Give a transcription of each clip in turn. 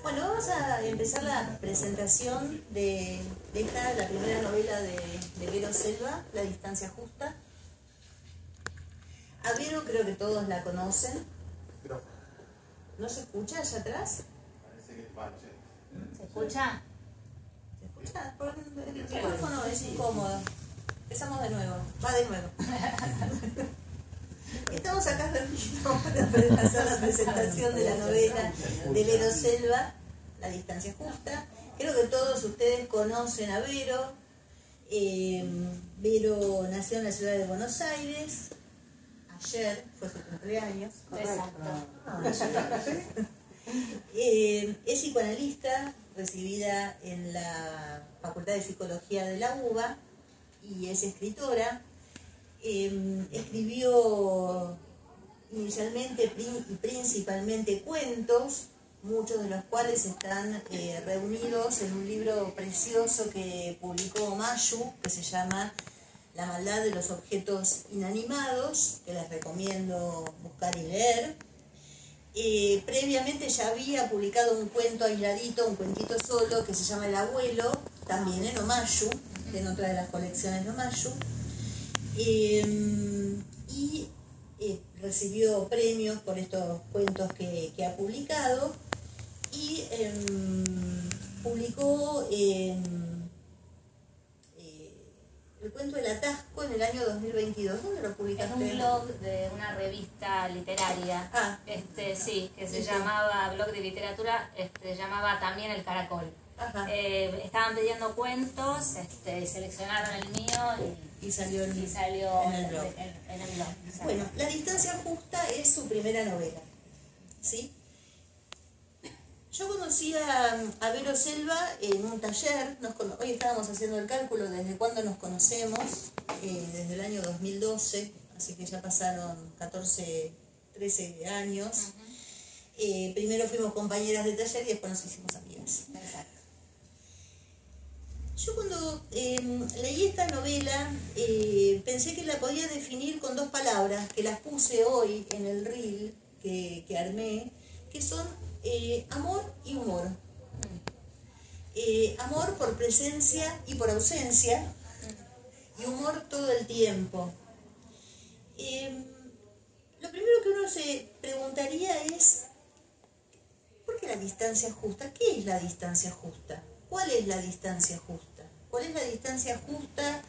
Bueno, vamos a empezar la presentación de esta, la primera novela de Vero Selva, La distancia justa. A Vero creo que todos la conocen. ¿No se escucha allá atrás? ¿Se escucha? ¿Se escucha? El micrófono es incómodo. Empezamos de nuevo. Va de nuevo. Estamos acá reunidos para hacer la presentación de la novela de Vero Selva, La distancia justa. Creo que todos ustedes conocen a Vero. Vero nació en la ciudad de Buenos Aires. Ayer fue su cumpleaños. Exacto. Es psicoanalista, recibida en la Facultad de Psicología de la UBA, y es escritora. Escribió inicialmente y principalmente cuentos, muchos de los cuales están reunidos en un libro precioso que publicó Mayu, que se llama La maldad de los objetos inanimados, que les recomiendo buscar y leer. Previamente ya había publicado un cuento aisladito, un cuentito solo, que se llama El abuelo, también en Omayu, en otra de las colecciones de Omayu. Y recibió premios por estos cuentos que ha publicado, y publicó el cuento El atasco en el año 2022. ¿Dónde lo publicaste? En un blog de una revista literaria. Sí, que se llamaba Blog de Literatura, se llamaba también El Caracol. Estaban pidiendo cuentos, seleccionaron el mío y salió en el blog. Bueno, La distancia justa es su primera novela, ¿sí? Yo conocí a Vero Selva en un taller. Hoy estábamos haciendo el cálculo desde cuándo nos conocemos, desde el año 2012, así que ya pasaron 14, 13 años. Primero fuimos compañeras de taller y después nos hicimos amigas. Exacto. Yo cuando leí esta novela pensé que la podía definir con dos palabras, que las puse hoy en el reel que armé, que son amor y humor. Amor por presencia y por ausencia, y humor todo el tiempo. Lo primero que uno se preguntaría es, ¿por qué la distancia justa? ¿Qué es la distancia justa? ¿Cuál es la distancia justa? ¿Cuál es la distancia justa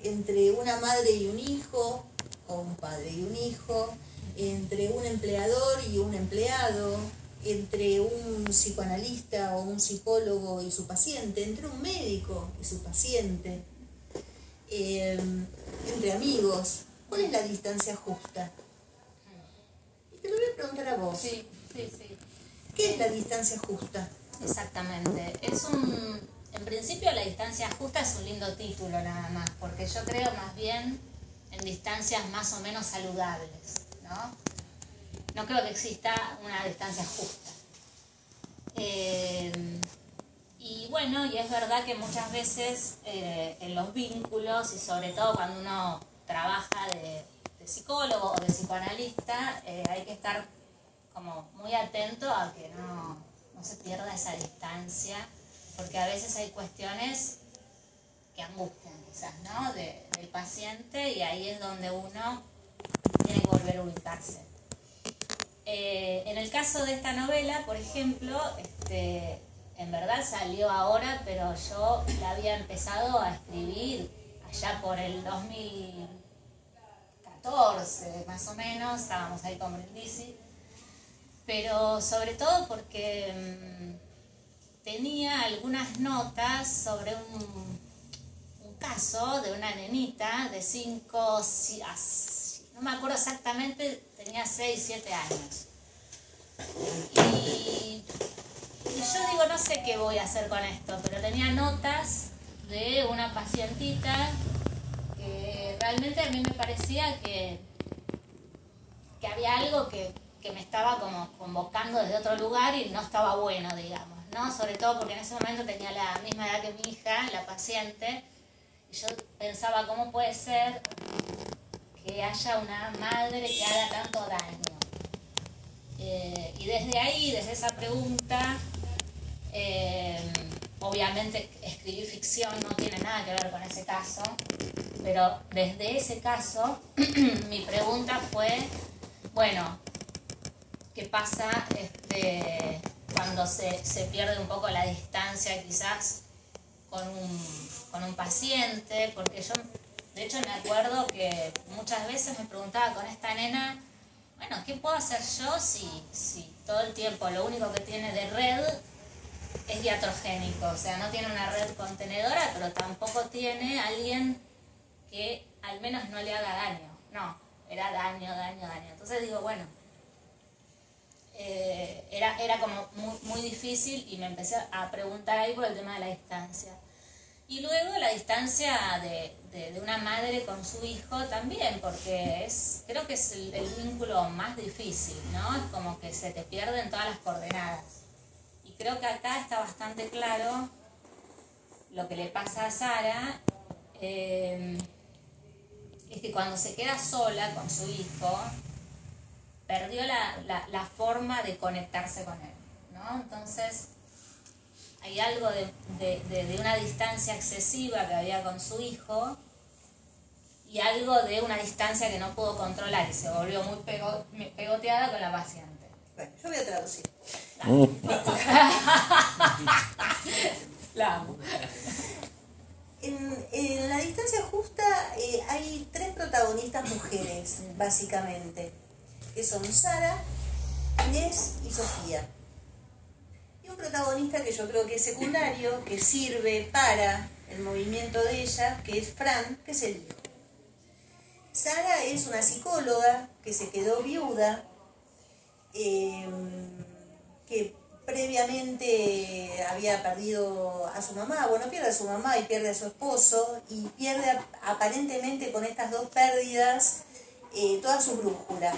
entre una madre y un hijo, o un padre y un hijo, entre un empleador y un empleado, entre un psicoanalista o un psicólogo y su paciente, entre un médico y su paciente, entre amigos? ¿Cuál es la distancia justa? Y te lo voy a preguntar a vos. Sí. ¿Qué es la distancia justa? Exactamente. En principio la distancia justa es un lindo título nada más, porque yo creo más bien en distancias más o menos saludables, ¿no? No creo que exista una distancia justa. Y bueno, y es verdad que muchas veces en los vínculos, y sobre todo cuando uno trabaja de psicólogo o de psicoanalista, hay que estar como muy atento a que no se pierda esa distancia, porque a veces hay cuestiones que angustian quizás, ¿no? del paciente, y ahí es donde uno tiene que volver a ubicarse. En el caso de esta novela, por ejemplo, en verdad salió ahora, pero yo la había empezado a escribir allá por el 2014, más o menos, estábamos ahí con Brindisi, pero sobre todo porque tenía algunas notas sobre un caso de una nenita de 5, no me acuerdo exactamente, tenía 6, 7 años. Y yo digo, no sé qué voy a hacer con esto, pero tenía notas de una pacientita que realmente a mí me parecía que había algo que me estaba como convocando desde otro lugar y no estaba bueno, digamos, ¿no? Sobre todo porque en ese momento tenía la misma edad que mi hija, la paciente, y yo pensaba, ¿cómo puede ser que haya una madre que haga tanto daño? Y desde ahí, desde esa pregunta, Obviamente escribir ficción no tiene nada que ver con ese caso, pero desde ese caso mi pregunta fue, bueno, ¿qué pasa cuando se pierde un poco la distancia quizás con un paciente? Porque yo, de hecho, me acuerdo que muchas veces me preguntaba con esta nena, bueno, ¿qué puedo hacer yo si todo el tiempo lo único que tiene de red es iatrogénico? O sea, no tiene una red contenedora, pero tampoco tiene alguien que al menos no le haga daño. No, era daño. Entonces digo, bueno, era como muy difícil y me empecé a preguntar ahí por el tema de la distancia. Y luego la distancia de una madre con su hijo también, porque creo que es el vínculo más difícil, ¿no? Es como que se te pierden todas las coordenadas. Y creo que acá está bastante claro lo que le pasa a Sara, es que cuando se queda sola con su hijo, perdió la forma de conectarse con él, ¿no? Entonces, hay algo de una distancia excesiva que había con su hijo y algo de una distancia que no pudo controlar y se volvió muy pegoteada con la paciente. Bueno, yo voy a traducir. La amo. En la distancia justa hay 3 protagonistas mujeres, básicamente, que son Sara, Inés y Sofía. Y un protagonista que yo creo que es secundario, que sirve para el movimiento de ella, que es Fran, que es el hijo. Sara es una psicóloga que se quedó viuda, que previamente había perdido a su mamá, bueno, pierde a su mamá y pierde a su esposo, y pierde aparentemente con estas 2 pérdidas toda su brújula.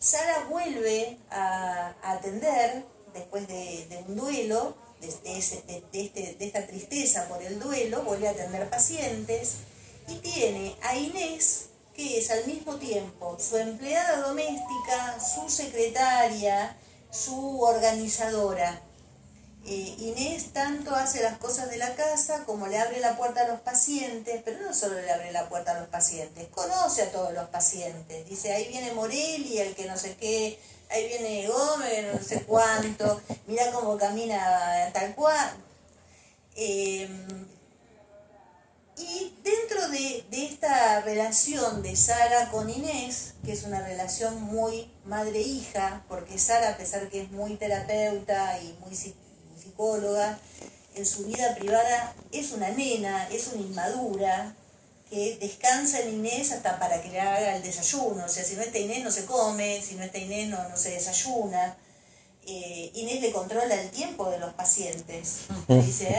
Sara vuelve a atender después de un duelo, de esta tristeza por el duelo, vuelve a atender pacientes y tiene a Inés, que es al mismo tiempo su empleada doméstica, su secretaria, su organizadora. Inés tanto hace las cosas de la casa como le abre la puerta a los pacientes, pero no solo le abre la puerta a los pacientes, conoce a todos los pacientes. Dice, ahí viene Morelli, el que no sé qué, ahí viene Gómez, no sé cuánto, mirá cómo camina tal cual. Y dentro de esta relación de Sara con Inés, que es una relación muy madre-hija, porque Sara, a pesar que es muy terapeuta y muy psicóloga, en su vida privada es una nena, es una inmadura, que descansa en Inés hasta para que le haga el desayuno. O sea, si no está Inés no se come, si no está Inés no se desayuna. Inés le controla el tiempo de los pacientes. Le dice,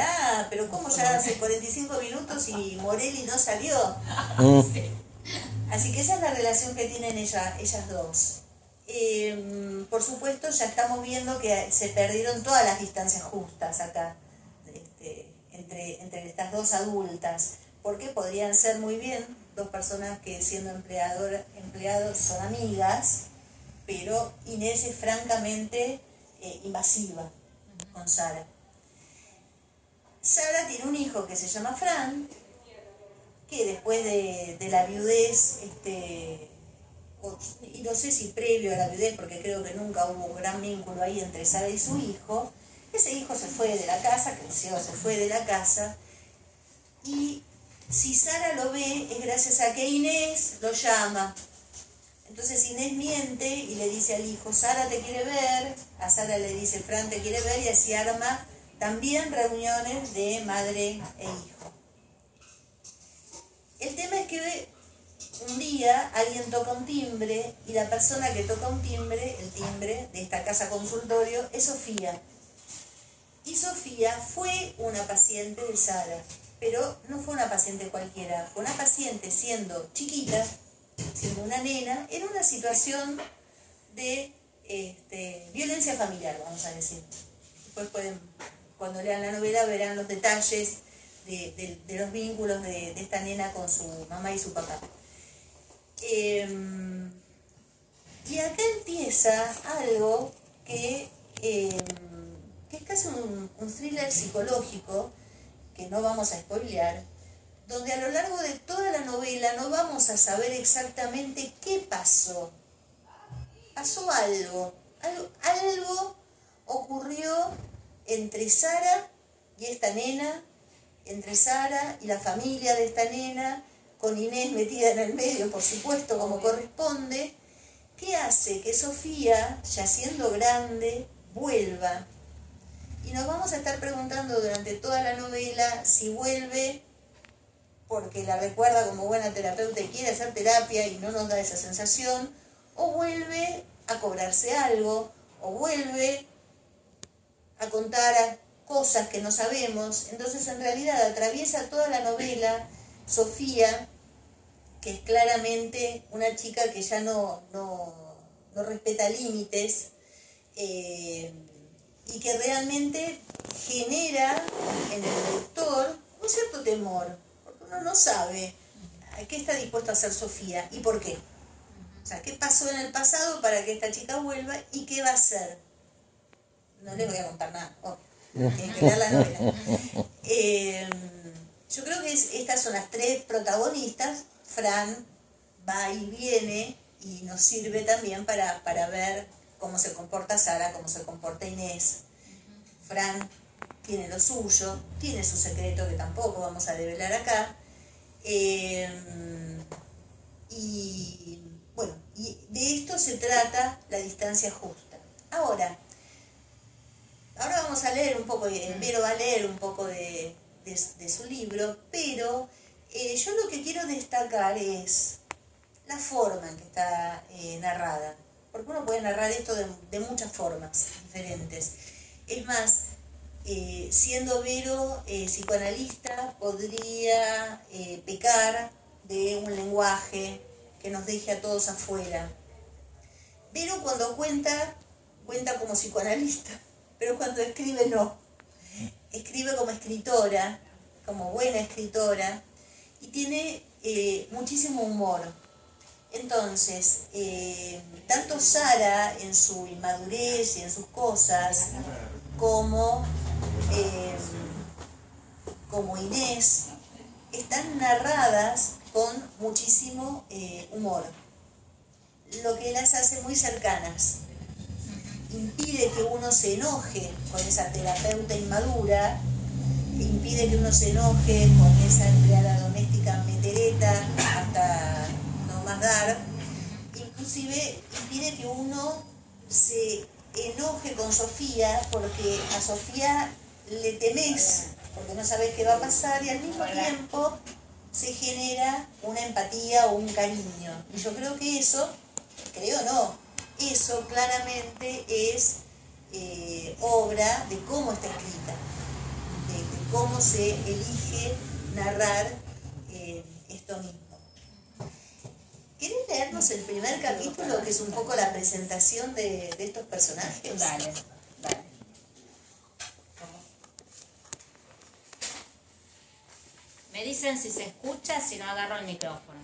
pero ¿cómo ya hace 45 minutos y Morelli no salió? Así que esa es la relación que tienen ellas dos. Por supuesto, ya estamos viendo que se perdieron todas las distancias justas acá, entre estas 2 adultas, porque podrían ser muy bien 2 personas que siendo empleados son amigas, pero Inés es francamente invasiva con Sara. Sara tiene un hijo que se llama Fran, que después de la viudez, y no sé si previo a la viudez, porque creo que nunca hubo un gran vínculo ahí entre Sara y su hijo, ese hijo se fue de la casa, creció, se fue de la casa, y si Sara lo ve es gracias a que Inés lo llama. Entonces Inés miente y le dice al hijo, Sara te quiere ver, a Sara le dice, Fran te quiere ver, y así arma también reuniones de madre e hijo. El tema es que un día alguien toca un timbre y la persona que toca un timbre, el timbre de esta casa consultorio, es Sofía. Y Sofía fue una paciente de Sara, pero no fue una paciente cualquiera, fue una paciente siendo chiquita, siendo una nena, en una situación de violencia familiar, vamos a decir. Después cuando lean la novela, verán los detalles de los vínculos de esta nena con su mamá y su papá. Y acá empieza algo que que es casi un thriller psicológico, que no vamos a spoilear, donde a lo largo de toda la novela no vamos a saber exactamente qué pasó. Pasó algo ocurrió entre Sara y esta nena, entre Sara y la familia de esta nena, con Inés metida en el medio, por supuesto, como corresponde, que hace que Sofía, ya siendo grande, vuelva. Y nos vamos a estar preguntando durante toda la novela si vuelve porque la recuerda como buena terapeuta y quiere hacer terapia y no nos da esa sensación, o vuelve a cobrarse algo, o vuelve a contar cosas que no sabemos. Entonces, en realidad, atraviesa toda la novela Sofía, que es claramente una chica que ya no respeta límites, y que realmente genera en el lector un cierto temor, porque uno no sabe a qué está dispuesta a hacer Sofía y por qué. O sea, qué pasó en el pasado para que esta chica vuelva y qué va a hacer. No les voy a contar nada, tienen que leer la novela. Yo creo que estas son las tres protagonistas. Fran va y viene y nos sirve también para ver cómo se comporta Sara, cómo se comporta Inés. Fran tiene lo suyo, tiene su secreto que tampoco vamos a develar acá. Y bueno, y de esto se trata La distancia justa. Ahora vamos a leer un poco, Vero va a leer un poco de su libro, pero yo lo que quiero destacar es la forma en que está narrada, porque uno puede narrar esto de muchas formas diferentes. Es más, siendo Vero psicoanalista, podría pecar de un lenguaje que nos deje a todos afuera. Vero cuando cuenta como psicoanalista, pero cuando escribe no. Escribe como escritora, como buena escritora, y tiene muchísimo humor. Entonces, tanto Sara en su inmadurez y en sus cosas, como Inés, están narradas con muchísimo humor, lo que las hace muy cercanas. Impide que uno se enoje con esa terapeuta inmadura, impide que uno se enoje con esa empleada doméstica metereta hasta no más dar, inclusive impide que uno se enoje con Sofía, porque a Sofía le temés, porque no sabes qué va a pasar, y al mismo tiempo se genera una empatía o un cariño. Y yo creo que eso claramente es obra de cómo está escrita, de cómo se elige narrar esto mismo. ¿Querés leernos el primer capítulo, que es un poco la presentación de estos personajes? Dale. Me dicen si se escucha, si no agarro el micrófono.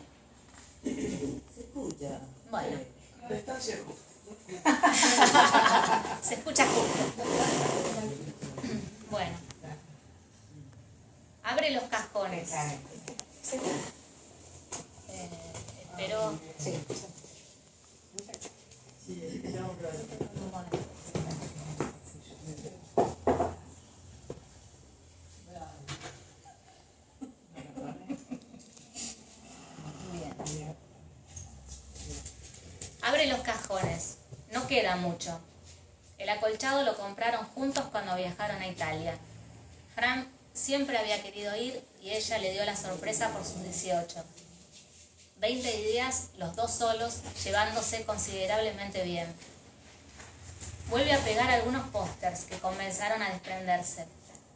Se escucha. Bueno. La distancia justa. Se escucha justo. Bueno. Abre los cajones. Pero... Sí. Abre los cajones. No queda mucho. El acolchado lo compraron juntos cuando viajaron a Italia. Fran siempre había querido ir y ella le dio la sorpresa por sus 18. 20 días, los dos solos, llevándose considerablemente bien. Vuelve a pegar algunos pósters que comenzaron a desprenderse.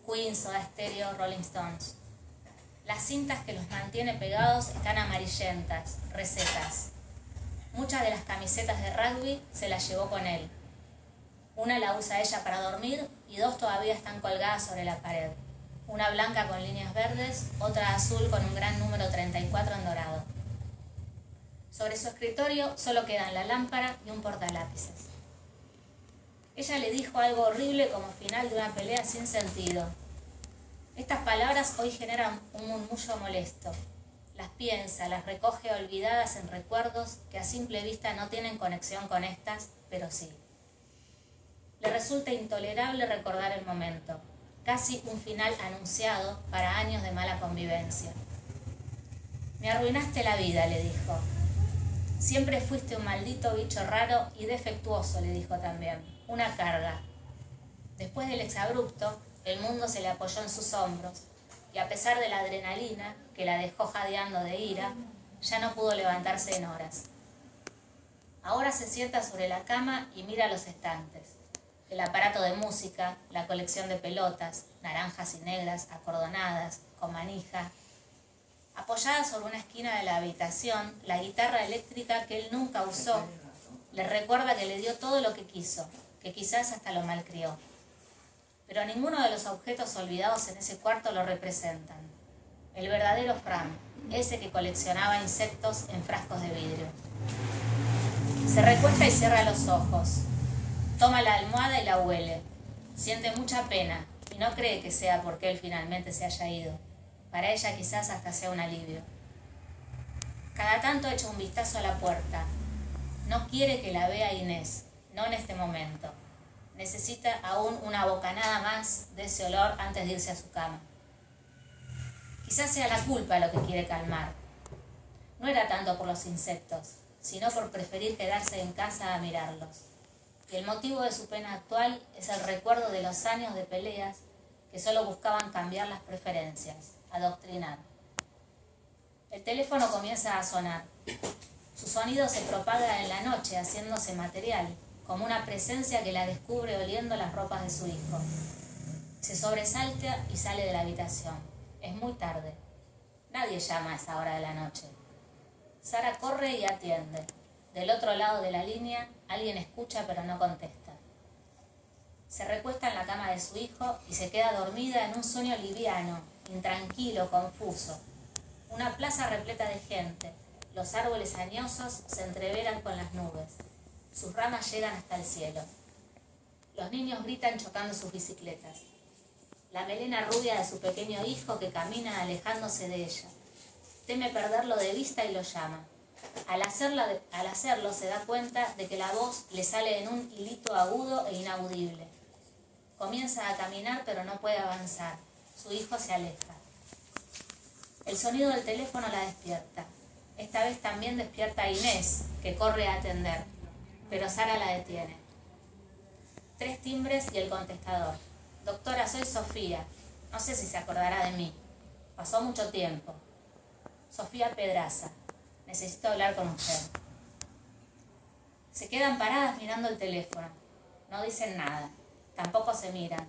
Queen, Soda Stereo, Rolling Stones. Las cintas que los mantiene pegados están amarillentas, resecas. Muchas de las camisetas de rugby se las llevó con él. Una la usa ella para dormir y dos todavía están colgadas sobre la pared. Una blanca con líneas verdes, otra azul con un gran número 34 en dorado. Sobre su escritorio solo quedan la lámpara y un portalápices. Ella le dijo algo horrible como final de una pelea sin sentido. Estas palabras hoy generan un murmullo molesto. Las piensa, las recoge olvidadas en recuerdos que a simple vista no tienen conexión con estas, pero sí. Le resulta intolerable recordar el momento, casi un final anunciado para años de mala convivencia. Me arruinaste la vida, le dijo. Siempre fuiste un maldito bicho raro y defectuoso, le dijo también. Una carga. Después del exabrupto, el mundo se le apoyó en sus hombros y a pesar de la adrenalina que la dejó jadeando de ira, ya no pudo levantarse en horas. Ahora se sienta sobre la cama y mira los estantes. El aparato de música, la colección de pelotas, naranjas y negras acordonadas, con manija. Apoyada sobre una esquina de la habitación, la guitarra eléctrica que él nunca usó, le recuerda que le dio todo lo que quiso, que quizás hasta lo malcrió. Pero ninguno de los objetos olvidados en ese cuarto lo representan. El verdadero Fran, ese que coleccionaba insectos en frascos de vidrio. Se recuesta y cierra los ojos. Toma la almohada y la huele. Siente mucha pena y no cree que sea porque él finalmente se haya ido. Para ella quizás hasta sea un alivio. Cada tanto echa un vistazo a la puerta. No quiere que la vea Inés, no en este momento. Necesita aún una bocanada más de ese olor antes de irse a su cama. Quizás sea la culpa lo que quiere calmar. No era tanto por los insectos, sino por preferir quedarse en casa a mirarlos. Y el motivo de su pena actual es el recuerdo de los años de peleas que solo buscaban cambiar las preferencias, adoctrinar. El teléfono comienza a sonar. Su sonido se propaga en la noche, haciéndose material, como una presencia que la descubre oliendo las ropas de su hijo. Se sobresalta y sale de la habitación. Es muy tarde. Nadie llama a esa hora de la noche. Sara corre y atiende. Del otro lado de la línea, alguien escucha pero no contesta. Se recuesta en la cama de su hijo y se queda dormida en un sueño liviano, intranquilo, confuso. Una plaza repleta de gente. Los árboles añosos se entreveran con las nubes. Sus ramas llegan hasta el cielo. Los niños gritan chocando sus bicicletas. La melena rubia de su pequeño hijo que camina alejándose de ella. Teme perderlo de vista y lo llama. Al hacerlo se da cuenta de que la voz le sale en un hilito agudo e inaudible. Comienza a caminar pero no puede avanzar. Su hijo se aleja. El sonido del teléfono la despierta. Esta vez también despierta a Inés, que corre a atender. Pero Sara la detiene. 3 timbres y el contestador. Doctora, soy Sofía. No sé si se acordará de mí. Pasó mucho tiempo. Sofía Pedraza. Necesito hablar con usted. Se quedan paradas mirando el teléfono. No dicen nada. Tampoco se miran.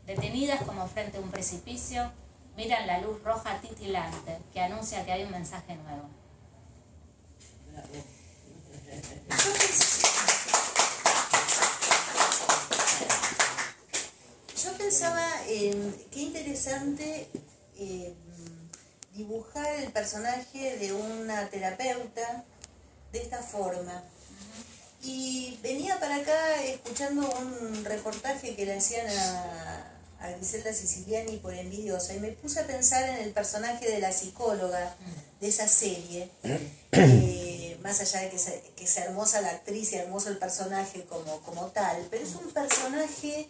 Detenidas como frente a un precipicio, miran la luz roja titilante que anuncia que hay un mensaje nuevo. Yo pensaba en qué interesante dibujar el personaje de una terapeuta de esta forma. Y venía para acá escuchando un reportaje que le hacían a Griselda Siciliani por Envidiosa y me puse a pensar en el personaje de la psicóloga de esa serie. Más allá de que sea hermosa la actriz y hermoso el personaje como tal, pero es un personaje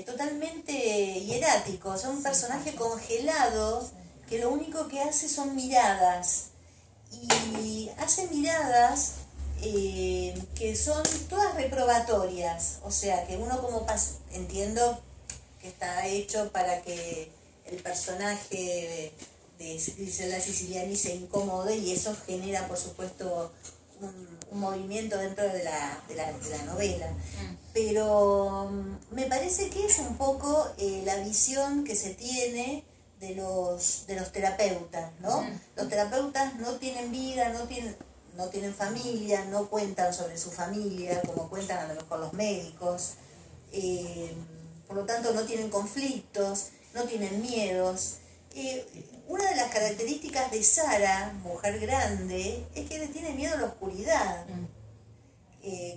totalmente hierático, o sea, un personaje congelado que lo único que hace son miradas, y hace miradas que son todas reprobatorias, o sea, que uno entiendo que está hecho para que el personaje de Griselda Siciliani se incomode y eso genera, por supuesto, un movimiento dentro de la novela. Pero me parece que es un poco la visión que se tiene de los terapeutas, ¿no? Los terapeutas no tienen vida, no tienen familia, no cuentan sobre su familia como cuentan a lo mejor los médicos, por lo tanto no tienen conflictos, no tienen miedos. Una de las características de Sara, mujer grande, es que le tiene miedo a la oscuridad.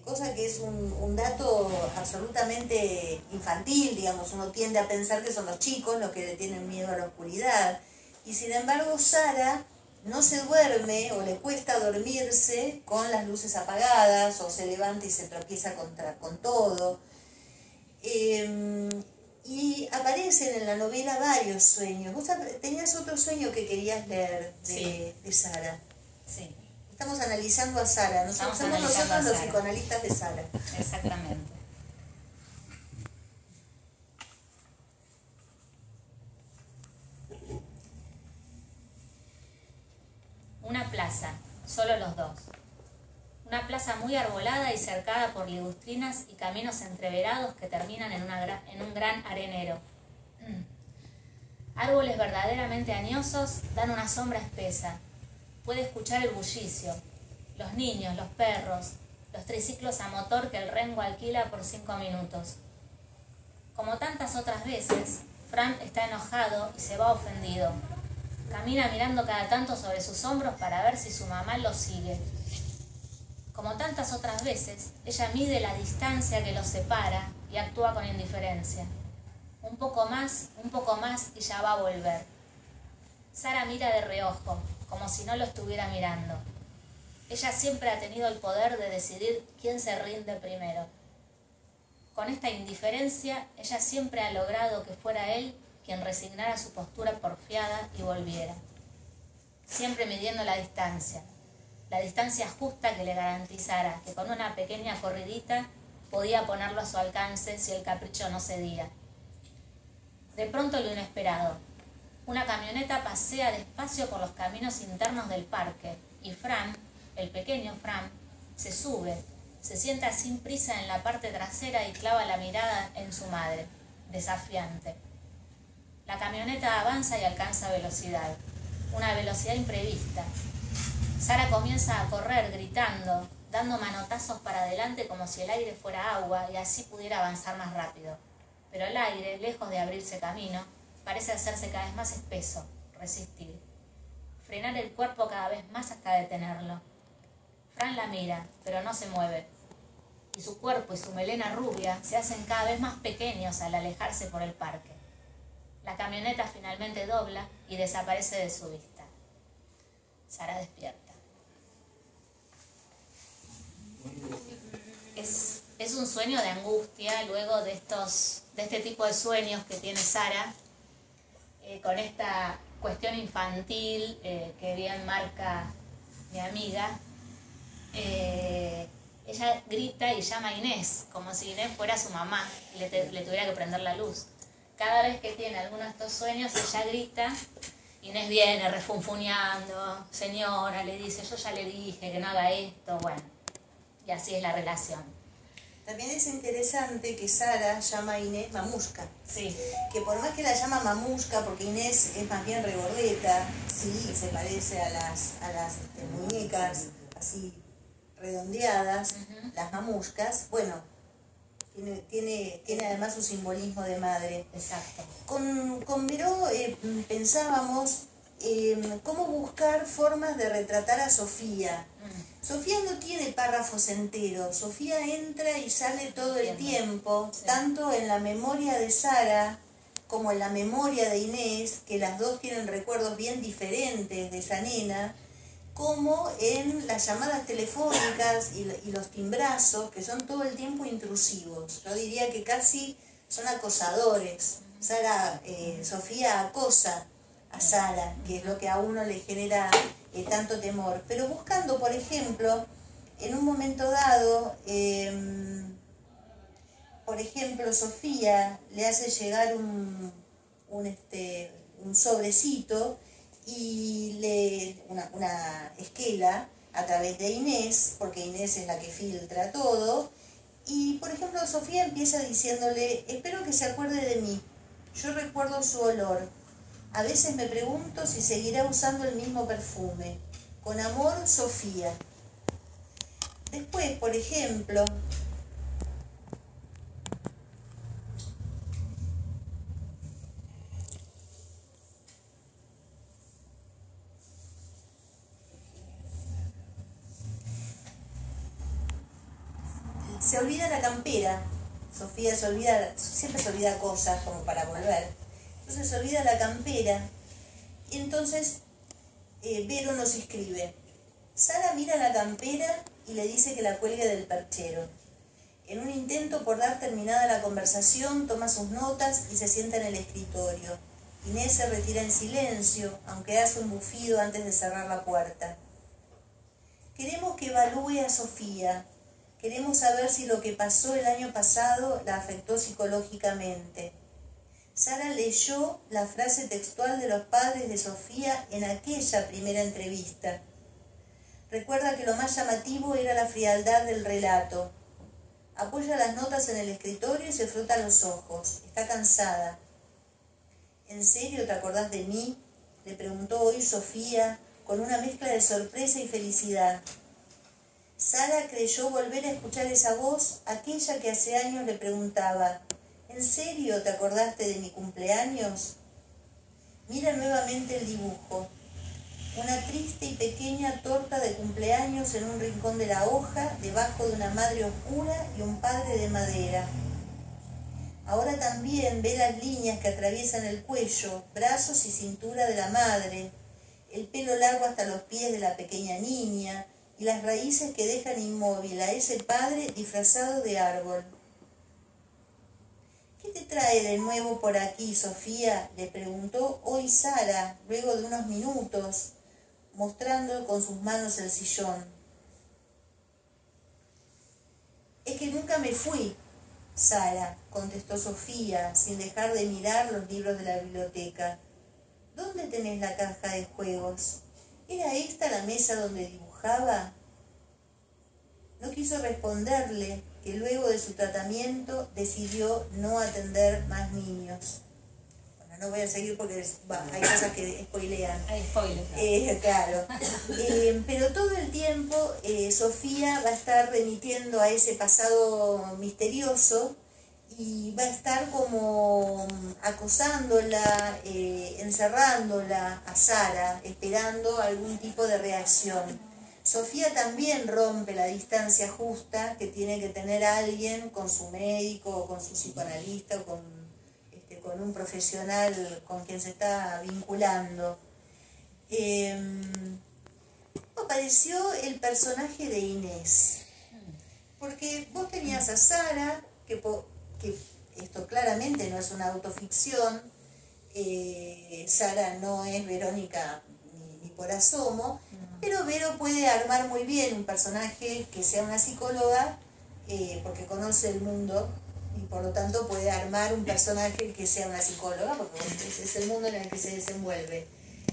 cosa que es un dato absolutamente infantil, digamos, uno tiende a pensar que son los chicos los que le tienen miedo a la oscuridad, y sin embargo Sara no se duerme o le cuesta dormirse con las luces apagadas, o se levanta y se tropieza con todo. Y aparecen en la novela varios sueños. Vos tenías otro sueño que querías leer de Sara. Sí. Estamos analizando a Sara, somos nosotros los psicoanalistas de Sara. Exactamente. Una plaza, solo los dos. Una plaza muy arbolada y cercada por ligustrinas y caminos entreverados que terminan en un gran arenero. Árboles verdaderamente añosos dan una sombra espesa. Puede escuchar el bullicio, los niños, los perros, los triciclos a motor que el Rengo alquila por 5 minutos. Como tantas otras veces, Fran está enojado y se va ofendido. Camina mirando cada tanto sobre sus hombros para ver si su mamá lo sigue. Como tantas otras veces, ella mide la distancia que los separa y actúa con indiferencia. Un poco más y ya va a volver. Sara mira de reojo, como si no lo estuviera mirando. Ella siempre ha tenido el poder de decidir quién se rinde primero. Con esta indiferencia, ella siempre ha logrado que fuera él quien resignara su postura porfiada y volviera. Siempre midiendo la distancia justa que le garantizara que con una pequeña corridita podía ponerlo a su alcance si el capricho no cedía. De pronto lo inesperado. Una camioneta pasea despacio por los caminos internos del parque y Fran, el pequeño Fran, se sube, se sienta sin prisa en la parte trasera y clava la mirada en su madre, desafiante. La camioneta avanza y alcanza velocidad, una velocidad imprevista. Sara comienza a correr gritando, dando manotazos para adelante como si el aire fuera agua y así pudiera avanzar más rápido. Pero el aire, lejos de abrirse camino, parece hacerse cada vez más espeso, resistir. Frenar el cuerpo cada vez más hasta detenerlo. Fran la mira, pero no se mueve. Y su cuerpo y su melena rubia se hacen cada vez más pequeños al alejarse por el parque. La camioneta finalmente dobla y desaparece de su vista. Sara despierta. Es un sueño de angustia luego de este tipo de sueños que tiene Sara, con esta cuestión infantil que bien marca mi amiga. Ella grita y llama a Inés, como si Inés fuera su mamá y le tuviera que prender la luz. Cada vez que tiene alguno de estos sueños, ella grita, Inés viene refunfuñando, señora, le dice, yo ya le dije que no haga esto, bueno, y así es la relación. También es interesante que Sara llama a Inés mamushka. Sí. Que por más que la llama mamushka, porque Inés es más bien regordeta, sí, se parece a las muñecas así redondeadas, las mamushkas, bueno, tiene además su simbolismo de madre. Exacto. Con Miró pensábamos cómo buscar formas de retratar a Sofía. Sofía no tiene párrafos enteros, Sofía entra y sale todo el tiempo, sí, tanto en la memoria de Sara como en la memoria de Inés, que las dos tienen recuerdos bien diferentes de esa nena, como en las llamadas telefónicas y los timbrazos, que son todo el tiempo intrusivos. Yo diría que casi son acosadores. Sofía acosa a Sara, que es lo que a uno le genera tanto temor. Pero buscando, por ejemplo, en un momento dado, por ejemplo, Sofía le hace llegar un sobrecito y una esquela a través de Inés, porque Inés es la que filtra todo, y por ejemplo Sofía empieza diciéndole, espero que se acuerde de mí, yo recuerdo su olor, a veces me pregunto si seguirá usando el mismo perfume, con amor, Sofía. Después, por ejemplo, se olvida la campera. Sofía siempre se olvida cosas como para volver. Entonces se olvida la campera. Y entonces Vero nos escribe. Sara mira la campera y le dice que la cuelgue del perchero. En un intento por dar terminada la conversación, toma sus notas y se sienta en el escritorio. Inés se retira en silencio, aunque hace un bufido antes de cerrar la puerta. Queremos que evalúe a Sofía. Queremos saber si lo que pasó el año pasado la afectó psicológicamente. Sara leyó la frase textual de los padres de Sofía en aquella primera entrevista. Recuerda que lo más llamativo era la frialdad del relato. Apoya las notas en el escritorio y se frota los ojos. Está cansada. ¿En serio te acordás de mí?, le preguntó hoy Sofía, con una mezcla de sorpresa y felicidad. Sara creyó volver a escuchar esa voz, aquella que hace años le preguntaba, ¿en serio te acordaste de mi cumpleaños? Mira nuevamente el dibujo. Una triste y pequeña torta de cumpleaños en un rincón de la hoja, debajo de una madre oscura y un padre de madera. Ahora también ve las líneas que atraviesan el cuello, brazos y cintura de la madre, el pelo largo hasta los pies de la pequeña niña y las raíces que dejan inmóvil a ese padre disfrazado de árbol. ¿Qué te trae de nuevo por aquí, Sofía?, le preguntó hoy Sara, luego de unos minutos, mostrando con sus manos el sillón. Es que nunca me fui, Sara, contestó Sofía, sin dejar de mirar los libros de la biblioteca. ¿Dónde tenés la caja de juegos? ¿Era esta la mesa donde dibujaba? No quiso responderle que luego de su tratamiento decidió no atender más niños. Bueno, no voy a seguir porque hay cosas que spoilean. Hay spoilers. Claro. Pero todo el tiempo Sofía va a estar remitiendo a ese pasado misterioso y va a estar como acosándola, encerrándola a Sara, esperando algún tipo de reacción. Sofía también rompe la distancia justa que tiene que tener alguien con su médico o con su psicoanalista o con un profesional con quien se está vinculando. Apareció el personaje de Inés, porque vos tenías a Sara, que esto claramente no es una autoficción, Sara no es Verónica ni por asomo, pero Vero puede armar muy bien un personaje que sea una psicóloga, porque conoce el mundo, y por lo tanto puede armar un personaje que sea una psicóloga, porque ese es el mundo en el que se desenvuelve.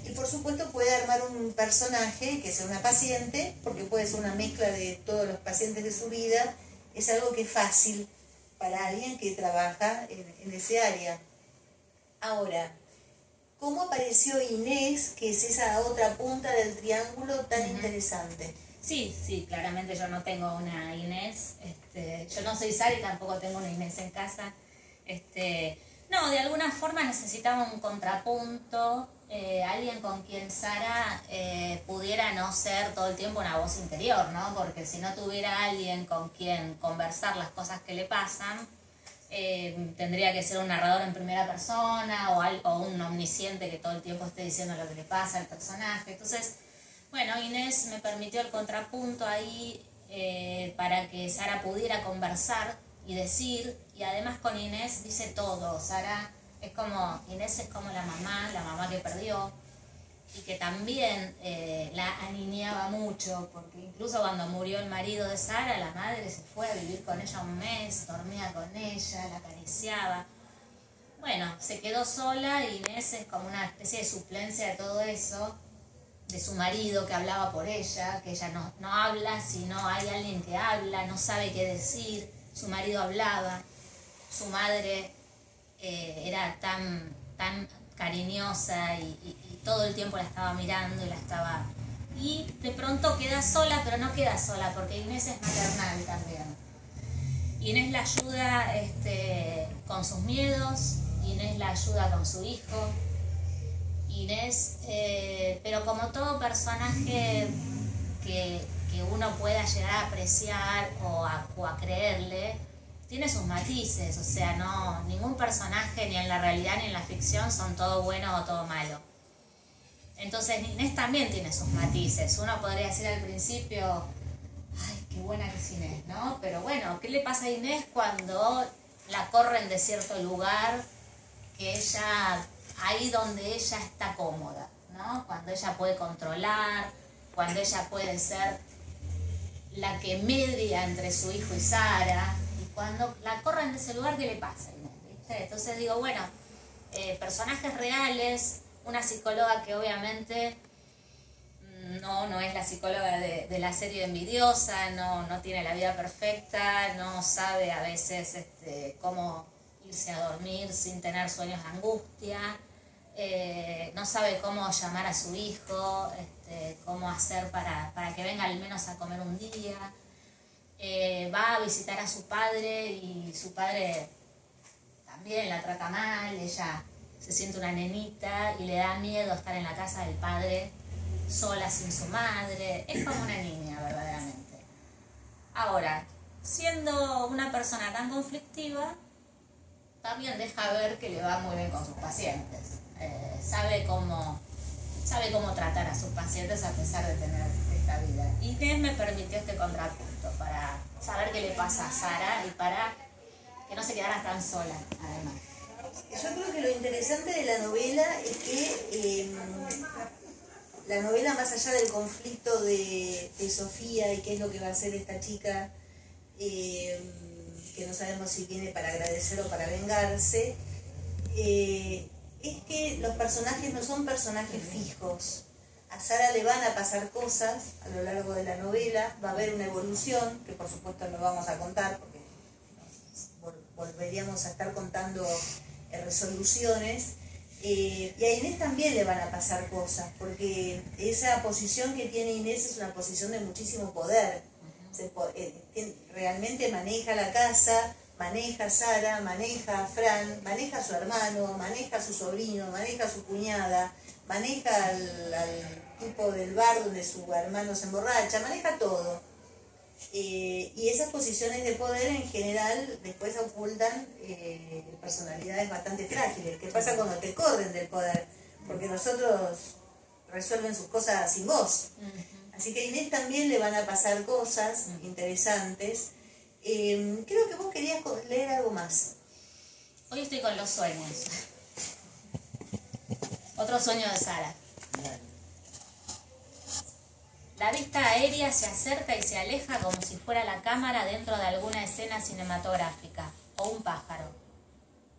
Y por supuesto puede armar un personaje que sea una paciente, porque puede ser una mezcla de todos los pacientes de su vida. Es algo que es fácil para alguien que trabaja en ese área. Ahora, ¿cómo apareció Inés, que es esa otra punta del triángulo tan interesante? Sí, claramente yo no tengo una Inés, yo no soy Sara y tampoco tengo una Inés en casa. No, de alguna forma necesitaba un contrapunto, alguien con quien Sara pudiera no ser todo el tiempo una voz interior, ¿no? Porque si no tuviera alguien con quien conversar las cosas que le pasan, tendría que ser un narrador en primera persona o un omnisciente que todo el tiempo esté diciendo lo que le pasa al personaje. Entonces, bueno, Inés me permitió el contrapunto ahí para que Sara pudiera conversar y decir, y además con Inés dice todo. Inés es como la mamá que perdió, y que también la aniñaba mucho, porque incluso cuando murió el marido de Sara, la madre se fue a vivir con ella un mes, dormía con ella, la acariciaba. Bueno, se quedó sola y Inés es como una especie de suplencia de todo eso, de su marido que hablaba por ella, que ella no habla, sino hay alguien que habla, no sabe qué decir. Su marido hablaba, su madre era tan cariñosa y todo el tiempo la estaba mirando y de pronto queda sola, pero no queda sola porque Inés es maternal también. Inés la ayuda con sus miedos, Inés la ayuda con su hijo. Inés, pero como todo personaje que que uno pueda llegar a apreciar o a creerle, tiene sus matices, o sea, no, ningún personaje ni en la realidad ni en la ficción son todo bueno o todo malo. Entonces Inés también tiene sus matices. Uno podría decir al principio, ay, qué buena que es Inés, ¿no? Pero bueno, ¿qué le pasa a Inés cuando la corren de cierto lugar que ella, ahí donde ella está cómoda, ¿no? Cuando ella puede controlar, cuando ella puede ser la que media entre su hijo y Sara, y cuando la corren de ese lugar, ¿qué le pasa a Inés? ¿Viste? Entonces digo, bueno, personajes reales, una psicóloga que obviamente no es la psicóloga de la serie Envidiosa, no tiene la vida perfecta, no sabe a veces cómo irse a dormir sin tener sueños de angustia, no sabe cómo llamar a su hijo, cómo hacer para que venga al menos a comer un día, va a visitar a su padre y su padre también la trata mal, ella se siente una nenita y le da miedo estar en la casa del padre sola sin su madre. Es como una niña verdaderamente. Ahora, siendo una persona tan conflictiva, también deja ver que le va muy bien con sus pacientes. Sabe cómo tratar a sus pacientes a pesar de tener esta vida. Y Inés me permitió este contrapunto para saber qué le pasa a Sara y para que no se quedara tan sola, además. Yo creo que lo interesante de la novela es que la novela, más allá del conflicto de Sofía y qué es lo que va a hacer esta chica, que no sabemos si viene para agradecer o para vengarse, es que los personajes no son personajes fijos. A Sara le van a pasar cosas a lo largo de la novela, va a haber una evolución, que por supuesto no vamos a contar, porque volveríamos a estar contando resoluciones, y a Inés también le van a pasar cosas, porque esa posición que tiene Inés es una posición de muchísimo poder. Realmente maneja la casa, maneja a Sara, maneja a Fran, maneja a su hermano, maneja a su sobrino, maneja a su cuñada, maneja al tipo del bar donde su hermano se emborracha, maneja todo. Y esas posiciones de poder en general después ocultan personalidades bastante frágiles. ¿Qué pasa cuando te corren del poder? Porque nosotros resuelven sus cosas sin vos. Así que a Inés también le van a pasar cosas interesantes. Creo que vos querías leer algo más. Hoy estoy con los sueños. Otro sueño de Sara. La vista aérea se acerca y se aleja como si fuera la cámara dentro de alguna escena cinematográfica, o un pájaro.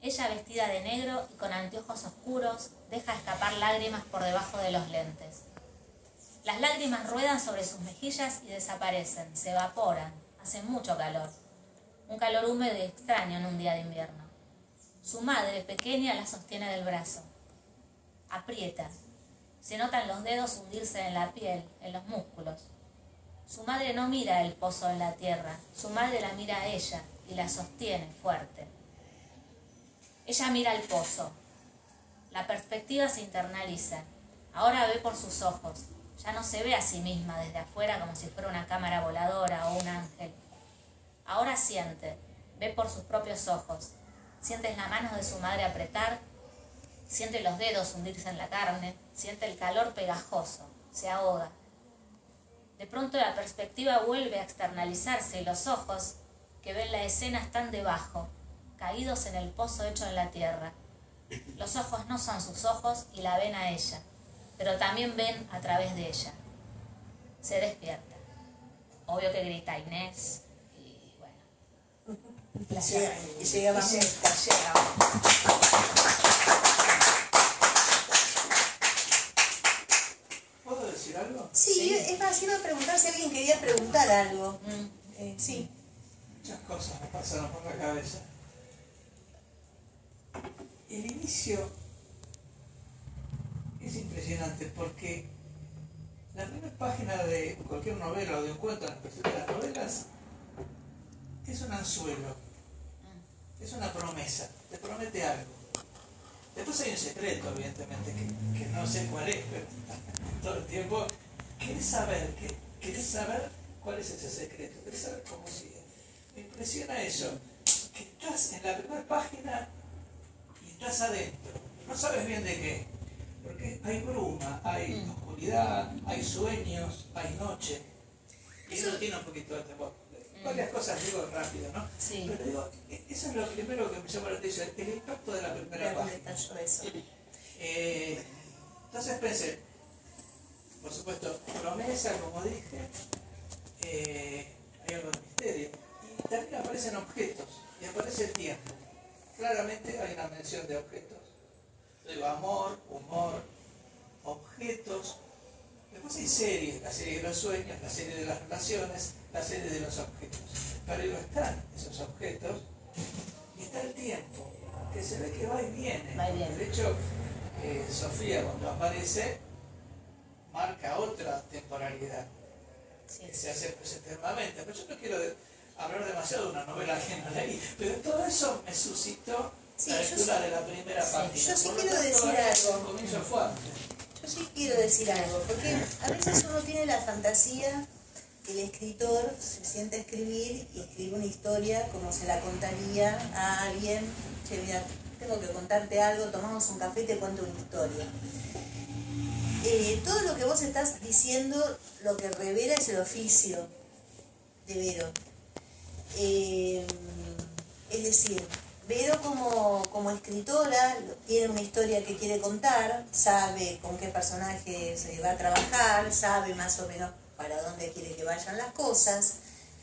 Ella, vestida de negro y con anteojos oscuros, deja escapar lágrimas por debajo de los lentes. Las lágrimas ruedan sobre sus mejillas y desaparecen, se evaporan, hace mucho calor. Un calor húmedo y extraño en un día de invierno. Su madre, pequeña, la sostiene del brazo. Aprieta. Se notan los dedos hundirse en la piel, en los músculos. Su madre no mira el pozo en la tierra, su madre la mira a ella y la sostiene fuerte. Ella mira el pozo. La perspectiva se internaliza. Ahora ve por sus ojos. Ya no se ve a sí misma desde afuera como si fuera una cámara voladora o un ángel. Ahora siente, ve por sus propios ojos. Siente las manos de su madre apretar, siente los dedos hundirse en la carne, siente el calor pegajoso, se ahoga. De pronto la perspectiva vuelve a externalizarse y los ojos que ven la escena están debajo, caídos en el pozo hecho en la tierra. Los ojos no son sus ojos y la ven a ella, pero también ven a través de ella. Se despierta. Obvio que grita Inés y bueno. Y llega más. ¿Puedo decir algo? Sí, es más, iba a preguntar si alguien quería preguntar algo. Sí. Muchas cosas me pasaron por la cabeza. El inicio es impresionante porque la primera página de cualquier novela o de un cuento, en especial de las novelas, es un anzuelo, es una promesa, te promete algo. Después hay un secreto, evidentemente, que no sé cuál es, pero todo el tiempo querés saber qué querés saber cuál es ese secreto, querés saber cómo sigue. Me impresiona eso, que estás en la primera página y estás adentro, no sabes bien de qué, porque hay bruma, hay oscuridad, hay sueños, hay noche. Y eso tiene un poquito de temor. Varias cosas digo rápido, ¿no? Sí. Pero digo, eso es lo primero que me llama la atención, el impacto de la primera página. Entonces pensé, por supuesto, promesa, como dije, hay algo de misterio. Y también aparecen objetos, y aparece el tiempo. Claramente hay una mención de objetos. Digo, amor, humor, objetos. Después hay series, la serie de los sueños, la serie de las relaciones, la serie de los objetos. Pero digo, están esos objetos y está el tiempo, que se ve que va y viene. De hecho, Sofía cuando aparece marca otra temporalidad que se hace eternamente. Pero yo no quiero hablar demasiado de una novela que no leí, pero todo eso me suscitó la lectura de la primera página. Yo sí quiero decir algo. Un comienzo fuerte. Yo sí quiero decir algo, porque a veces uno tiene la fantasía que el escritor se sienta a escribir y escribe una historia como se la contaría a alguien. Che, mira, tengo que contarte algo, tomamos un café y te cuento una historia. Todo lo que vos estás diciendo, lo que revela es el oficio de Vero. Es decir, Vero como escritora tiene una historia que quiere contar, sabe con qué personaje se va a trabajar, sabe más o menos para dónde quiere que vayan las cosas,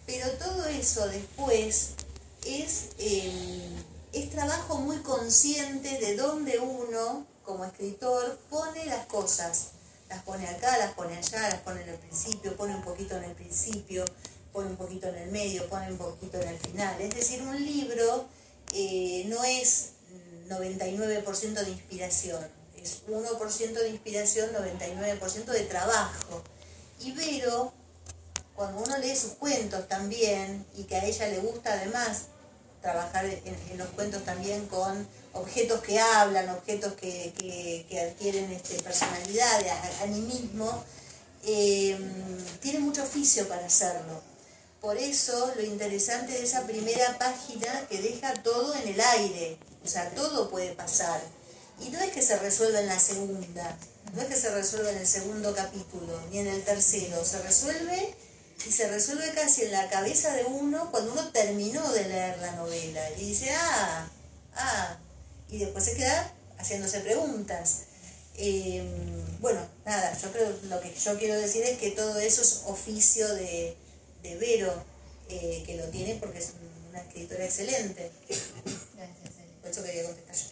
pero todo eso después es trabajo muy consciente de dónde uno, como escritor, pone las cosas. Las pone acá, las pone allá, las pone en el principio, pone un poquito en el principio, pone un poquito en el medio, pone un poquito en el final. Es decir, un libro no es 99% de inspiración, es 1% de inspiración, 99% de trabajo. Y Vero, cuando uno lee sus cuentos también, y que a ella le gusta además trabajar en los cuentos también con objetos que hablan, objetos que adquieren personalidad, animismo, tiene mucho oficio para hacerlo. Por eso lo interesante de esa primera página que deja todo en el aire, o sea, todo puede pasar. Y no es que se resuelva en la segunda, no es que se resuelva en el segundo capítulo, ni en el tercero, se resuelve y se resuelve casi en la cabeza de uno cuando uno terminó de leer la novela y dice, y después se queda haciéndose preguntas. Bueno, nada, yo creo lo que yo quiero decir es que todo eso es oficio de Vero, que lo tiene porque es una escritora excelente. Por eso quería contestar yo.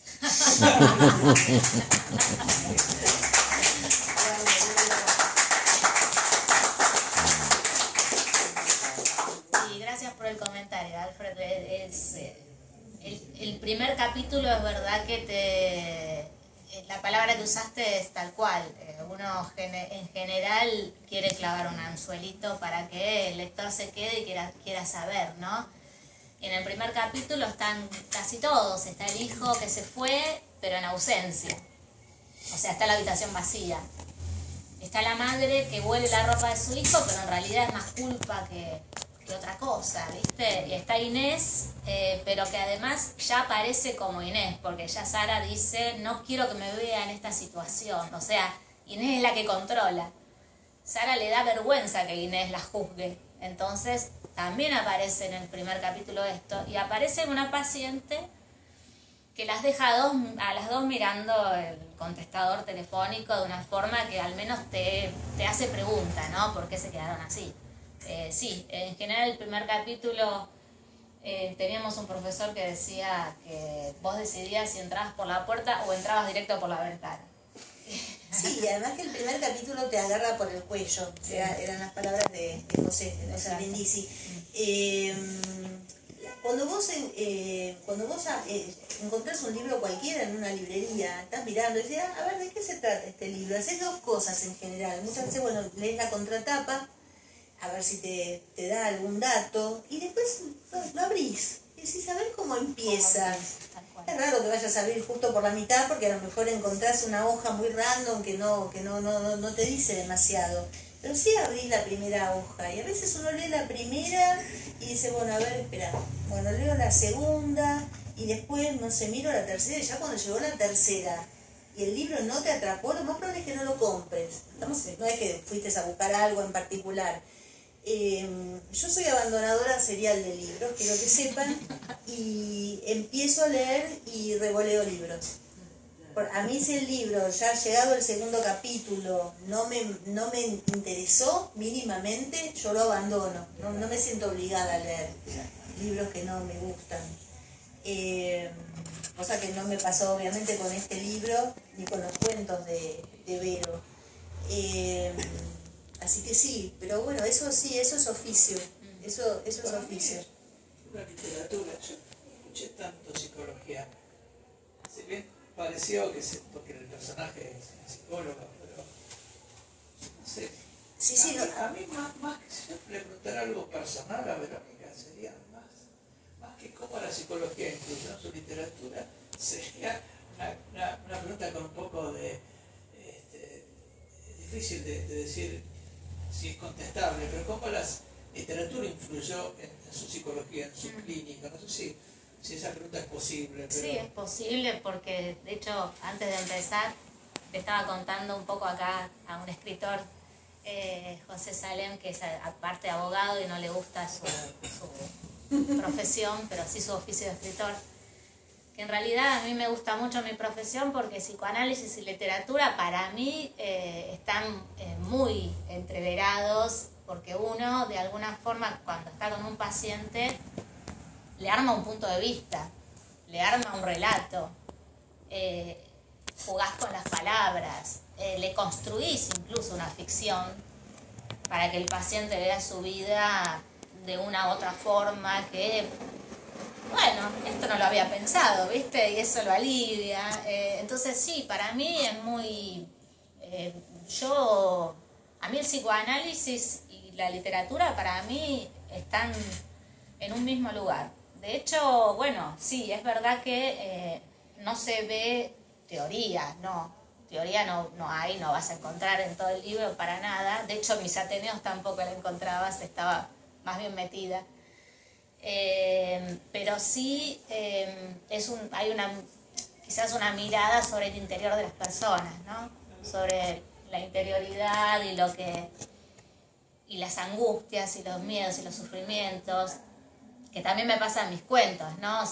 Sí, gracias por el comentario, Alfred. El primer capítulo es verdad que la palabra que usaste es tal cual. Uno en general quiere clavar un anzuelito para que el lector se quede y quiera saber, ¿no? En el primer capítulo están casi todos. Está el hijo que se fue, pero en ausencia. O sea, está la habitación vacía. Está la madre que huele la ropa de su hijo, pero en realidad es más culpa que otra cosa, ¿viste? Y está Inés, pero que además ya aparece como Inés, porque ya Sara dice, no quiero que me vea en esta situación. O sea, Inés es la que controla. Sara le da vergüenza que Inés la juzgue. Entonces, también aparece en el primer capítulo esto. Y aparece una paciente que las deja a las dos mirando el contestador telefónico de una forma que al menos te hace pregunta, ¿no? ¿Por qué se quedaron así? Sí, en general el primer capítulo teníamos un profesor que decía que vos decidías si entrabas por la puerta o entrabas directo por la ventana. Sí, y además que el primer capítulo te agarra por el cuello, sí. Eran las palabras de José Brindisi. Cuando vos encontrás un libro cualquiera en una librería, estás mirando y dices, a ver, ¿de qué se trata este libro? Haces dos cosas en general. Muchas veces, bueno, lees la contratapa, a ver si te da algún dato, y después lo abrís. Y decís, a ver cómo empieza. Es raro que vayas a abrir justo por la mitad, porque a lo mejor encontrás una hoja muy random que no te dice demasiado. pero sí abrí la primera hoja, y a veces uno lee la primera y dice, bueno, a ver, espera, bueno, leo la segunda, y después, no sé, miro la tercera, y ya cuando llegó la tercera, y el libro no te atrapó, lo más probable es que no lo compres. No es que fuiste a buscar algo en particular. Yo soy abandonadora serial de libros, quiero que sepan, y empiezo a leer y revoleo libros. A mí si el libro, ya llegado el segundo capítulo, no me interesó mínimamente, yo lo abandono. No me siento obligada a leer libros que no me gustan. Cosa que no me pasó obviamente con este libro, ni con los cuentos de Vero. Así que sí, pero bueno, eso sí, eso es oficio. Eso es oficio. La literatura, yo escuché tanto psicología. Si bien pareció que porque el personaje es psicólogo, pero no sé. Sí, sí, a mí más que si yo le preguntara algo personal a Verónica, sería más que cómo la psicología influyó en su literatura, sería una pregunta con un poco de difícil de decir si es contestable, pero cómo la literatura influyó en su psicología, en su clínica. No sé si esa pregunta es posible. Pero... Sí, es posible porque, de hecho, antes de empezar, le estaba contando un poco acá a un escritor, José Salem, que es aparte abogado y no le gusta su profesión, pero sí su oficio de escritor. Que en realidad a mí me gusta mucho mi profesión porque psicoanálisis y literatura para mí están muy entreverados, porque uno de alguna forma cuando está con un paciente le arma un punto de vista, le arma un relato, jugás con las palabras, le construís incluso una ficción para que el paciente vea su vida de una u otra forma que... Bueno, esto no lo había pensado, ¿viste? Y eso lo alivia. Entonces sí, para mí es muy... A mí el psicoanálisis y la literatura para mí están en un mismo lugar. De hecho, bueno, sí, es verdad que no se ve teoría, no. Teoría no hay, no vas a encontrar en todo el libro para nada. De hecho, mis Ateneos tampoco la encontrabas, estaba más bien metida. Pero sí hay quizás una mirada sobre el interior de las personas, ¿no? Sobre la interioridad y las angustias y los miedos y los sufrimientos, que también me pasa en mis cuentos, ¿no?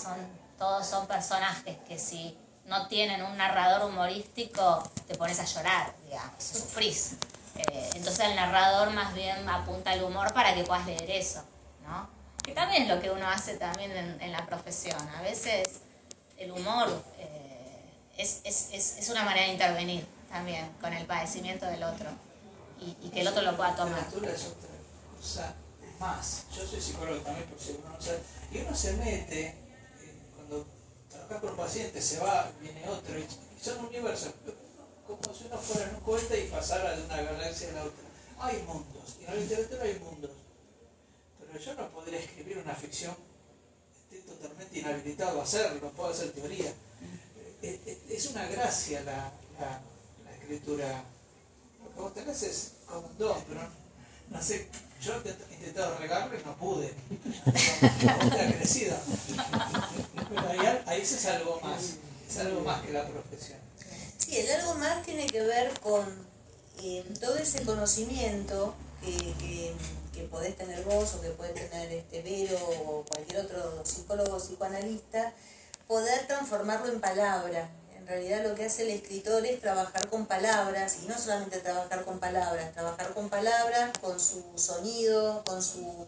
Todos son personajes que si no tienen un narrador humorístico te pones a llorar, digamos, sufrís. Entonces el narrador más bien apunta al humor para que puedas leer eso, ¿no? Que también es lo que uno hace también en la profesión. A veces el humor es una manera de intervenir también con el padecimiento del otro y que el otro lo pueda tomar. La literatura es otra cosa más. Yo soy psicólogo también, por si uno no sabe. Y uno se mete, cuando trabaja con pacientes, se va, viene otro, y son universos, como si uno fuera en un cohete y pasara de una galaxia a la otra. Hay mundos, y en la literatura hay mundos. Pero yo no podría escribir una ficción, estoy totalmente inhabilitado a hacerlo, no puedo hacer teoría. Es una gracia la escritura. Lo que vos tenés es como un don, pero no sé, yo he intentado regarlo y no pude. Vos te has crecido. Pero ahí es algo más que la profesión. Sí, el algo más tiene que ver con todo ese conocimiento que podés tener vos o que puede tener Vero o cualquier otro psicólogo o psicoanalista, poder transformarlo en palabra. En realidad lo que hace el escritor es trabajar con palabras, y no solamente trabajar con palabras, con su sonido, con su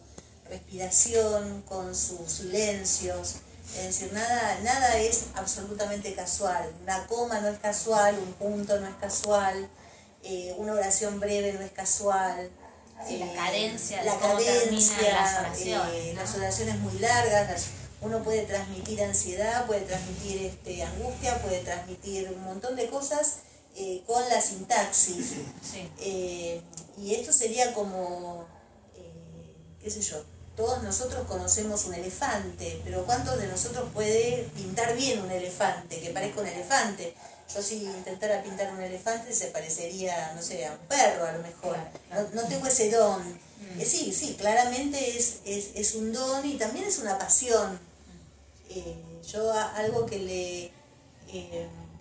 respiración, con sus silencios. Es decir, nada es absolutamente casual. Una coma no es casual, un punto no es casual, una oración breve no es casual. Sí, la cadencia, las oraciones, ¿no? Las oraciones muy largas, uno puede transmitir ansiedad, puede transmitir angustia, puede transmitir un montón de cosas con la sintaxis. Sí. Y esto sería como, qué sé yo, todos nosotros conocemos un elefante, pero ¿cuántos de nosotros puede pintar bien un elefante, que parezca un elefante? Yo si intentara pintar un elefante se parecería, no sé, a un perro a lo mejor. No tengo ese don. Sí, claramente es un don y también es una pasión. Yo algo que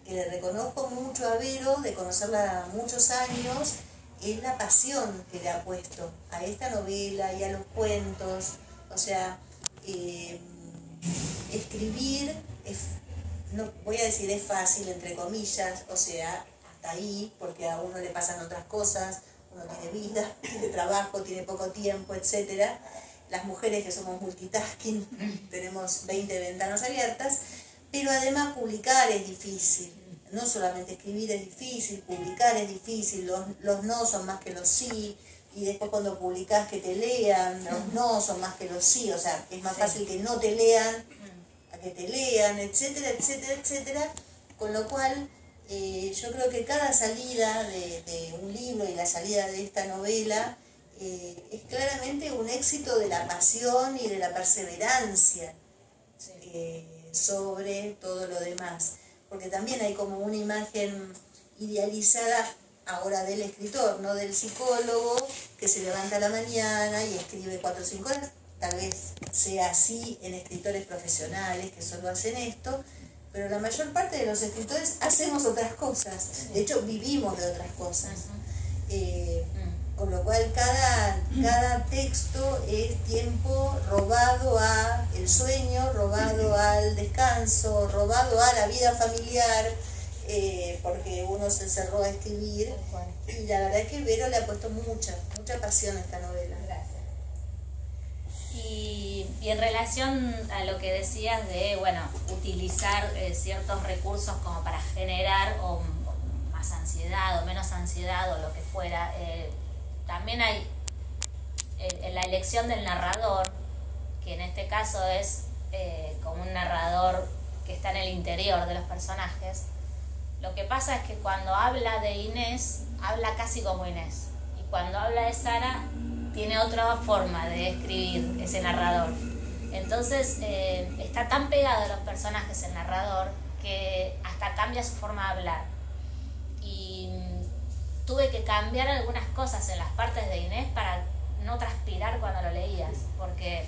le reconozco mucho a Vero, de conocerla muchos años, es la pasión que le ha puesto a esta novela y a los cuentos. O sea, escribir, no voy a decir es fácil, entre comillas, o sea, hasta ahí, porque a uno le pasan otras cosas, uno tiene vida, tiene trabajo, tiene poco tiempo, etcétera. Las mujeres que somos multitasking tenemos 20 ventanas abiertas, pero además publicar es difícil. No solamente escribir es difícil, publicar es difícil, los no son más que los sí, y después cuando publicás que te lean, los no son más que los sí, o sea, es más fácil que no te lean a que te lean, etcétera, etcétera, etcétera. Con lo cual, yo creo que cada salida de un libro y la salida de esta novela es claramente un éxito de la pasión y de la perseverancia sobre todo lo demás. Porque también hay como una imagen idealizada ahora del escritor, no del psicólogo que se levanta a la mañana y escribe 4 o 5 horas. Tal vez sea así en escritores profesionales que solo hacen esto, pero la mayor parte de los escritores hacemos otras cosas, de hecho vivimos de otras cosas. Con lo cual cada texto es tiempo robado a el sueño, robado al descanso, robado a la vida familiar, porque uno se encerró a escribir, y la verdad es que Vero le ha puesto mucha pasión a esta novela. Gracias. Y en relación a lo que decías de, bueno, utilizar ciertos recursos como para generar o más ansiedad o menos ansiedad o lo que fuera, también hay en la elección del narrador, que en este caso es como un narrador que está en el interior de los personajes. Lo que pasa es que cuando habla de Inés, habla casi como Inés. Y cuando habla de Sara, tiene otra forma de escribir ese narrador. Entonces, está tan pegado a los personajes el narrador que hasta cambia su forma de hablar. Y tuve que cambiar algunas cosas en las partes de Inés para no transpirar cuando lo leías, porque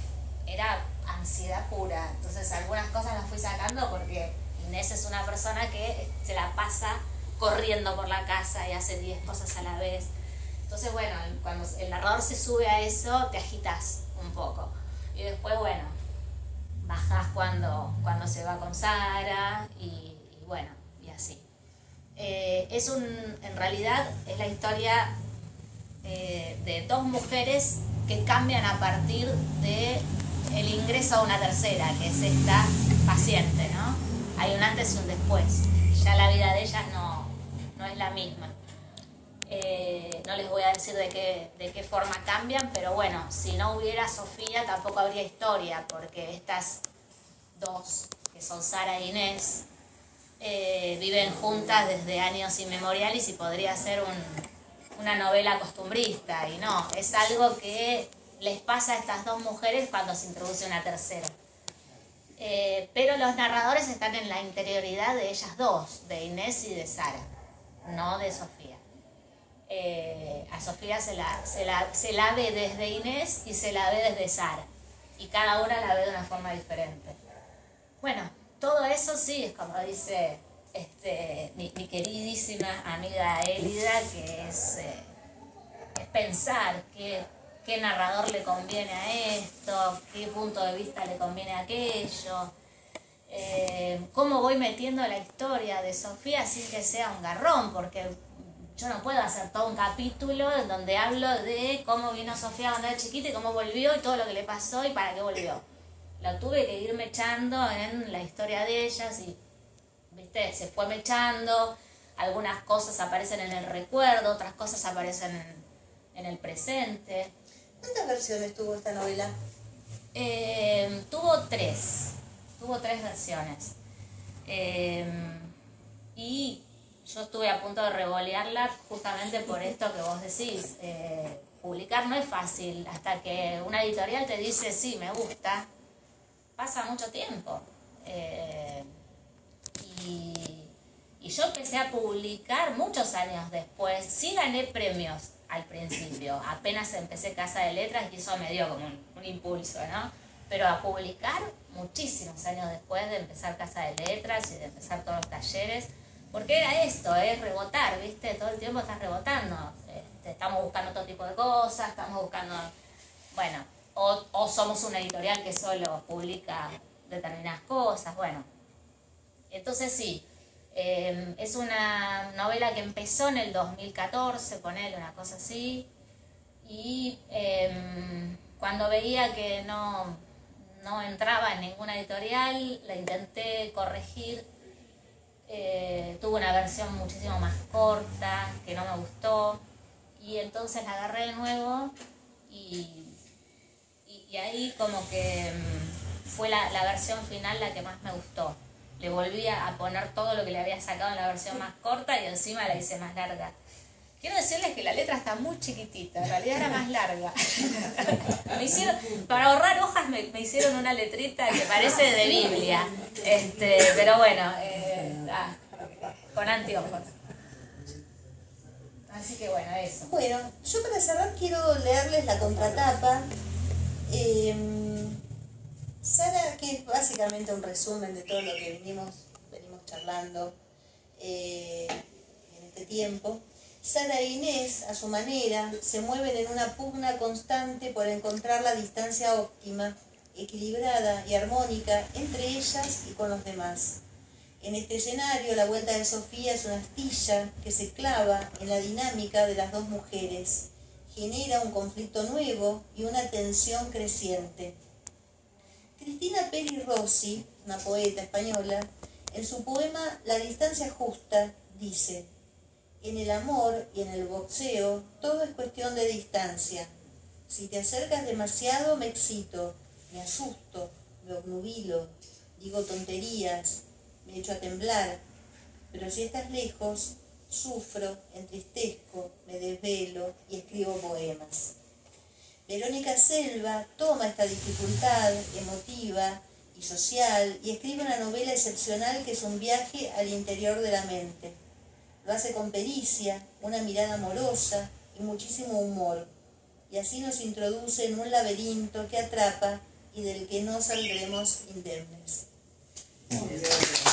era ansiedad pura. Entonces algunas cosas las fui sacando porque Inés es una persona que se la pasa corriendo por la casa y hace 10 cosas a la vez. Entonces, bueno, cuando el narrador se sube a eso, te agitas un poco. Y después, bueno, bajás cuando se va con Sara y bueno, y así. En realidad es la historia de 2 mujeres que cambian a partir de el ingreso a una tercera, que es esta paciente, ¿no? Hay un antes y un después. Ya la vida de ellas no es la misma. No les voy a decir de qué forma cambian, pero bueno, si no hubiera Sofía tampoco habría historia, porque estas 2, que son Sara e Inés, viven juntas desde años inmemoriales y podría ser una novela costumbrista, y no, es algo que les pasa a estas 2 mujeres cuando se introduce una tercera. Pero los narradores están en la interioridad de ellas 2, de Inés y de Sara, no de Sofía. A Sofía se la ve desde Inés y se la ve desde Sara, y cada una la ve de una forma diferente. Bueno, todo eso sí, es como dice mi queridísima amiga Elida, que es pensar qué narrador le conviene a esto, qué punto de vista le conviene a aquello, cómo voy metiendo la historia de Sofía sin que sea un garrón, porque yo no puedo hacer todo un capítulo en donde hablo de cómo vino Sofía cuando era chiquita y cómo volvió y todo lo que le pasó y para qué volvió. Lo tuve que ir mechando en la historia de ellas y, ¿viste? Se fue mechando, algunas cosas aparecen en el recuerdo, otras cosas aparecen en el presente. ¿Cuántas versiones tuvo esta novela? Tuvo 3 versiones. Y yo estuve a punto de revolearla justamente por esto que vos decís. Publicar no es fácil, hasta que una editorial te dice sí, me gusta, pasa mucho tiempo. Y yo empecé a publicar muchos años después. Sí gané premios al principio, apenas empecé Casa de Letras y eso me dio como un impulso, ¿no? Pero a publicar muchísimos años después de empezar Casa de Letras y de empezar todos los talleres, porque era esto, es rebotar, ¿viste? Todo el tiempo estás rebotando. Estamos buscando otro tipo de cosas, estamos buscando, bueno, o somos una editorial que solo publica determinadas cosas, bueno. Entonces sí, es una novela que empezó en el 2014, ponele una cosa así, y cuando veía que no entraba en ninguna editorial, la intenté corregir. Tuve una versión muchísimo más corta que no me gustó y entonces la agarré de nuevo y ahí como que fue la versión final la que más me gustó. Le volví a poner todo lo que le había sacado en la versión más corta y encima la hice más larga. Quiero decirles que la letra está muy chiquitita, en realidad era más larga. Me hicieron, para ahorrar hojas me hicieron una letrita que parece de Biblia. Pero bueno, con anteojos. Así que bueno, eso. Bueno, yo para cerrar quiero leerles la contratapa. Sara, que es básicamente un resumen de todo lo que venimos charlando en este tiempo. Sara e Inés, a su manera, se mueven en una pugna constante por encontrar la distancia óptima, equilibrada y armónica entre ellas y con los demás. En este escenario, la vuelta de Sofía es una astilla que se clava en la dinámica de las dos mujeres, genera un conflicto nuevo y una tensión creciente. Cristina Peri Rossi, una poeta española, en su poema La distancia justa, dice: en el amor y en el boxeo todo es cuestión de distancia. Si te acercas demasiado me excito, me asusto, me obnubilo, digo tonterías, me echo a temblar. Pero si estás lejos, sufro, entristezco, me desvelo y escribo poemas. Verónica Selva toma esta dificultad emotiva y social y escribe una novela excepcional que es un viaje al interior de la mente. Lo hace con pericia, una mirada amorosa y muchísimo humor, y así nos introduce en un laberinto que atrapa y del que no saldremos indemnes. Muy bien.